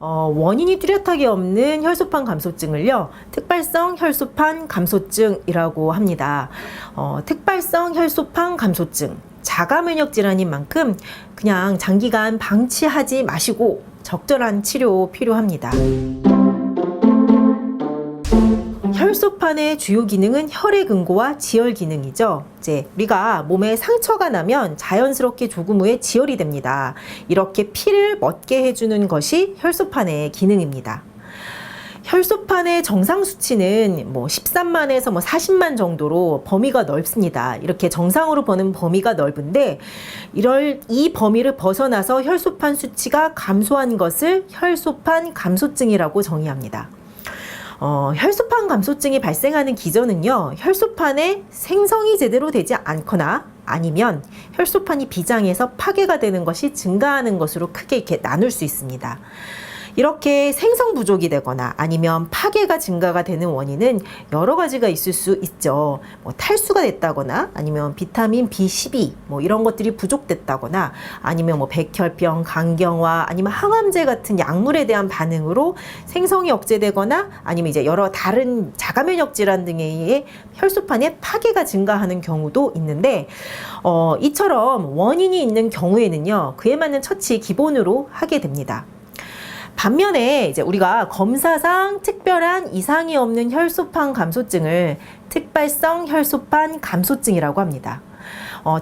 원인이 뚜렷하게 없는 혈소판 감소증을요, 특발성 혈소판 감소증이라고 합니다. 특발성 혈소판 감소증, 자가 면역 질환인 만큼 그냥 장기간 방치하지 마시고 적절한 치료 필요합니다. 혈소판의 주요 기능은 혈의 근고와 지혈 기능이죠. 이제 우리가 몸에 상처가 나면 자연스럽게 조금 후에 지혈이 됩니다. 이렇게 피를 멎게 해주는 것이 혈소판의 기능입니다. 혈소판의 정상 수치는 13만에서 40만 정도로 범위가 넓습니다. 이렇게 정상으로 보는 범위가 넓은데 이 범위를 벗어나서 혈소판 수치가 감소한 것을 혈소판 감소증이라고 정의합니다. 혈소판 감소증이 발생하는 기전은요, 혈소판의 생성이 제대로 되지 않거나 아니면 혈소판이 비장해서 파괴가 되는 것이 증가하는 것으로 크게 이렇게 나눌 수 있습니다. 이렇게 생성 부족이 되거나 아니면 파괴가 증가가 되는 원인은 여러 가지가 있을 수 있죠. 탈수가 됐다거나 아니면 비타민 B12 이런 것들이 부족됐다거나 아니면 백혈병, 간경화 아니면 항암제 같은 약물에 대한 반응으로 생성이 억제되거나 아니면 이제 여러 다른 자가 면역 질환 등에 의해 혈소판의 파괴가 증가하는 경우도 있는데 이처럼 원인이 있는 경우에는요, 그에 맞는 처치 기본으로 하게 됩니다. 반면에 이제 우리가 검사상 특별한 이상이 없는 혈소판 감소증을 특발성 혈소판 감소증이라고 합니다.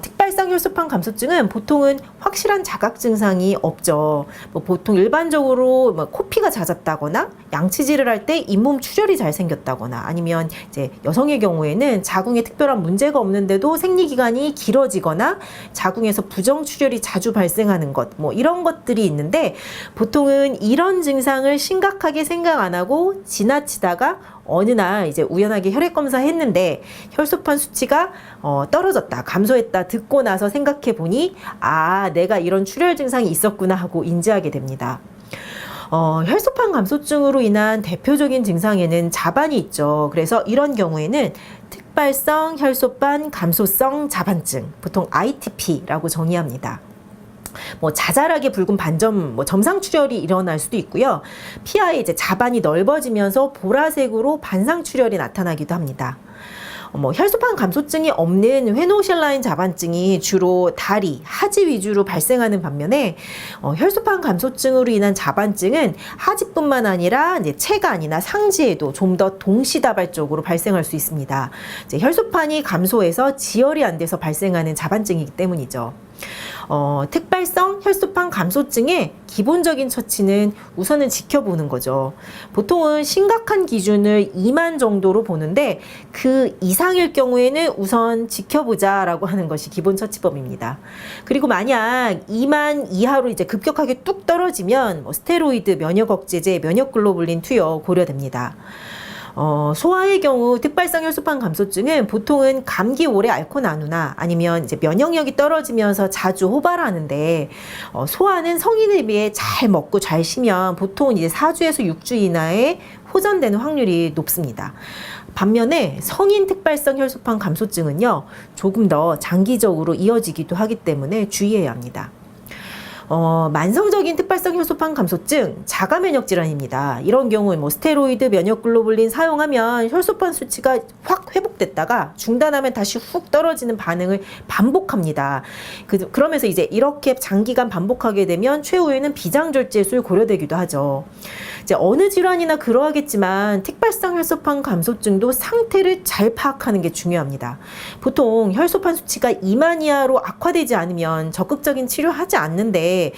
특발성 혈소판 감소증은 보통은 확실한 자각 증상이 없죠. 보통 일반적으로 코피가 잦았다거나 양치질을 할 때 잇몸 출혈이 잘 생겼다거나 아니면 이제 여성의 경우에는 자궁에 특별한 문제가 없는데도 생리기간이 길어지거나 자궁에서 부정 출혈이 자주 발생하는 것 이런 것들이 있는데 보통은 이런 증상을 심각하게 생각 안 하고 지나치다가 어느 날 이제 우연하게 혈액 검사했는데 혈소판 수치가 떨어졌다, 감소했다 듣고 나서 생각해 보니 내가 이런 출혈 증상이 있었구나 하고 인지하게 됩니다. 혈소판 감소증으로 인한 대표적인 증상에는 자반이 있죠. 그래서 이런 경우에는 특발성 혈소판 감소성 자반증, 보통 ITP라고 정의합니다. 자잘하게 붉은 반점, 점상 출혈이 일어날 수도 있고요. 피하에 이제 자반이 넓어지면서 보라색으로 반상 출혈이 나타나기도 합니다. 혈소판 감소증이 없는 회노실라인 자반증이 주로 다리, 하지 위주로 발생하는 반면에 혈소판 감소증으로 인한 자반증은 하지뿐만 아니라 이제 체간이나 상지에도 좀 더 동시다발적으로 발생할 수 있습니다. 이제 혈소판이 감소해서 지혈이 안 돼서 발생하는 자반증이기 때문이죠. 특발성 혈소판 감소증의 기본적인 처치는 우선은 지켜보는 거죠. 보통은 심각한 기준을 2만 정도로 보는데 그 이상일 경우에는 우선 지켜보자 라고 하는 것이 기본 처치법입니다. 그리고 만약 2만 이하로 이제 급격하게 뚝 떨어지면 스테로이드, 면역 억제제, 면역 글로불린 투여 고려됩니다. 소아의 경우 특발성 혈소판 감소증은 보통은 감기 오래 앓고 난 후나 아니면 이제 면역력이 떨어지면서 자주 호발하는데 소아는 성인에 비해 잘 먹고 잘 쉬면 보통 이제 4주에서 6주 이내에 호전되는 확률이 높습니다. 반면에 성인 특발성 혈소판 감소증은요, 조금 더 장기적으로 이어지기도 하기 때문에 주의해야 합니다. 만성적인 특발성 혈소판 감소증, 자가 면역 질환입니다. 이런 경우는 스테로이드, 면역 글로불린 사용하면 혈소판 수치가 확 회복됐다가 중단하면 다시 훅 떨어지는 반응을 반복합니다. 그러면서 이제 이렇게 장기간 반복하게 되면 최후에는 비장절제술 고려되기도 하죠. 이제 어느 질환이나 그러하겠지만 특발성 혈소판 감소증도 상태를 잘 파악하는 게 중요합니다. 보통 혈소판 수치가 2만 이하로 악화되지 않으면 적극적인 치료하지 않는데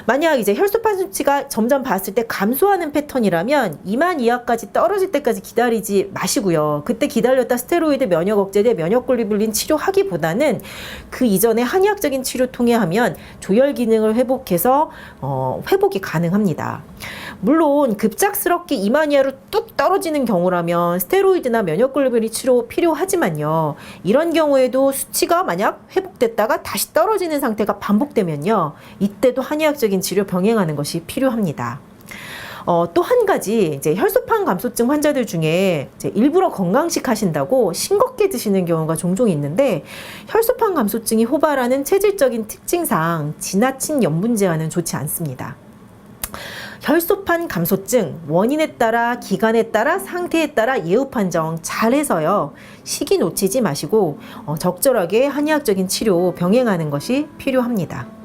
만약 이제 혈소판 수치가 점점 봤을 때 감소하는 패턴이라면 2만 이하까지 떨어질 때까지 기다리지 마시고요. 그때 기다렸다 스테로이드, 면역 억제제, 면역 글로불린 치료하기보다는 그 이전에 한의학적인 치료 통해 하면 조혈 기능을 회복해서 회복이 가능합니다. 물론 급작스럽게 2만 이하로 뚝 떨어지는 경우라면 스테로이드나 면역 글로불린 치료 필요하지만요. 이런 경우에도 수치가 만약 회복됐다가 다시 떨어지는 상태가 반복되면요. 이때도 한의학적인 치료 병행하는 것이 필요합니다. 또 한 가지 이제 혈소판 감소증 환자들 중에 이제 일부러 건강식 하신다고 싱겁게 드시는 경우가 종종 있는데 혈소판 감소증이 호발하는 체질적인 특징상 지나친 염분 제한은 좋지 않습니다. 혈소판 감소증 원인에 따라 기간에 따라 상태에 따라 예후 판정 잘해서요. 시기 놓치지 마시고 적절하게 한의학적인 치료 병행하는 것이 필요합니다.